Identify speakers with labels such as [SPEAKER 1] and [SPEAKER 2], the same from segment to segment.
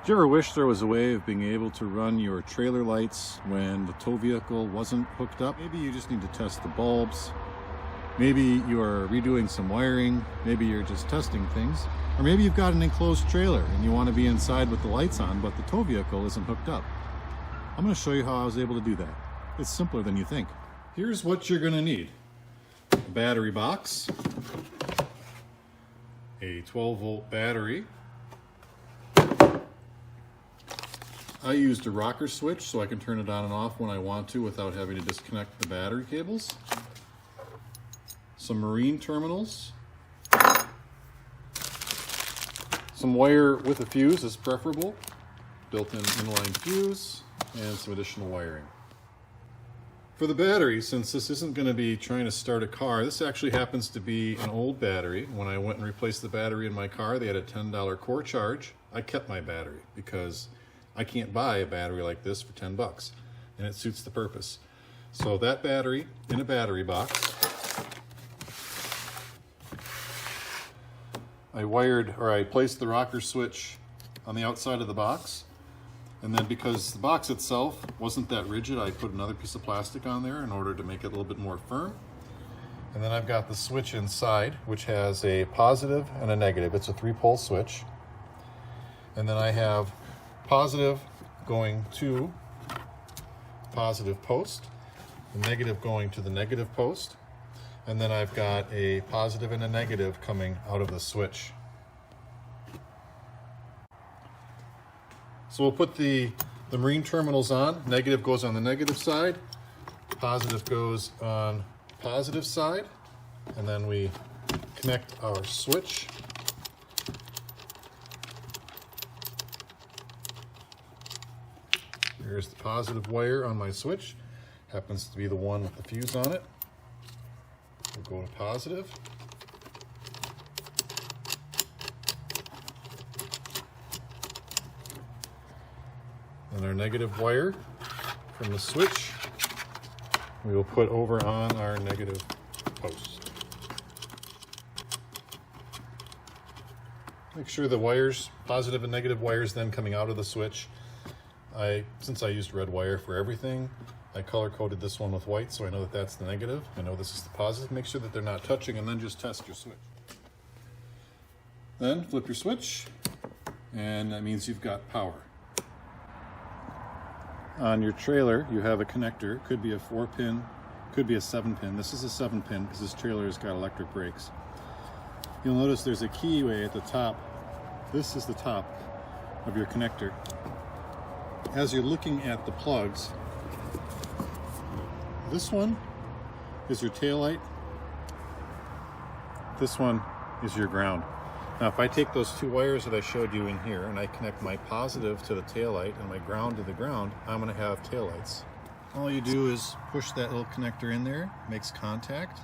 [SPEAKER 1] Did you ever wish there was a way of being able to run your trailer lights when the tow vehicle wasn't hooked up? Maybe you just need to test the bulbs. Maybe you are redoing some wiring. Maybe you're just testing things. Or maybe you've got an enclosed trailer and you want to be inside with the lights on, but the tow vehicle isn't hooked up. I'm going to show you how I was able to do that. It's simpler than you think. Here's what you're going to need. A battery box, a 12-volt battery. I used a rocker switch so I can turn it on and off when I want to without having to disconnect the battery cables. Some marine terminals. Some wire with a fuse is preferable. Built-in inline fuse and some additional wiring. For the battery, since this isn't going to be trying to start a car, this actually happens to be an old battery. When I went and replaced the battery in my car, they had a $10 core charge. I kept my battery because I can't buy a battery like this for 10 bucks, and it suits the purpose. So that battery in a battery box, I placed the rocker switch on the outside of the box, and then because the box itself wasn't that rigid, I put another piece of plastic on there in order to make it a little bit more firm. And then I've got the switch inside, which has a positive and a negative. It's a 3-pole switch. And then I have positive going to positive post, the negative going to the negative post, and then I've got a positive and a negative coming out of the switch. So we'll put the marine terminals on. Negative goes on the negative side, positive goes on positive side, and then we connect our switch. Here's the positive wire on my switch. Happens to be the one with the fuse on it. We'll go to positive. And our negative wire from the switch we will put over on our negative post. Make sure the wires, positive and negative wires, then coming out of the switch. Since I used red wire for everything, I color-coded this one with white so I know that that's the negative. I know this is the positive. Make sure that they're not touching, and then just test your switch. Then flip your switch, and that means you've got power. On your trailer, you have a connector. Could be a 4-pin, could be a 7-pin. This is a 7-pin because this trailer has got electric brakes. You'll notice there's a keyway at the top. This is the top of your connector. As you're looking at the plugs, this one is your taillight, this one is your ground. Now if I take those two wires that I showed you in here and I connect my positive to the taillight and my ground to the ground, I'm going to have taillights. All you do is push that little connector in there, makes contact.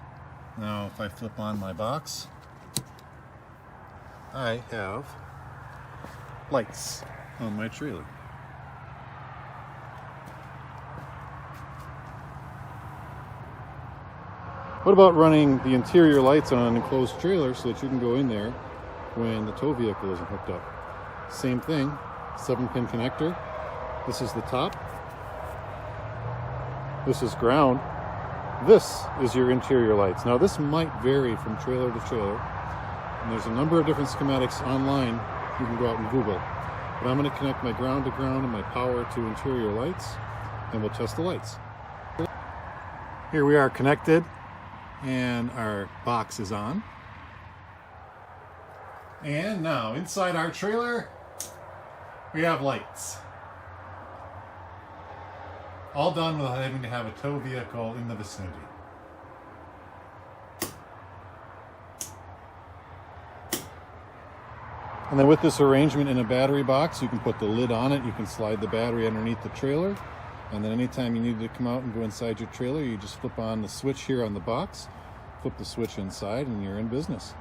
[SPEAKER 1] Now if I flip on my box, I have lights on my trailer. What about running the interior lights on an enclosed trailer so that you can go in there when the tow vehicle isn't hooked up? Same thing, 7-pin connector. This is the top. This is ground. This is your interior lights. Now this might vary from trailer to trailer, and there's a number of different schematics online you can go out and Google. But I'm going to connect my ground to ground and my power to interior lights, and we'll test the lights. Here we are connected, and our box is on. And now inside our trailer we have lights. All done without having to have a tow vehicle in the vicinity. And then with this arrangement in a battery box, you can put the lid on it, you can slide the battery underneath the trailer, and then anytime you need to come out and go inside your trailer, you just flip on the switch here on the box, flip the switch inside, and you're in business.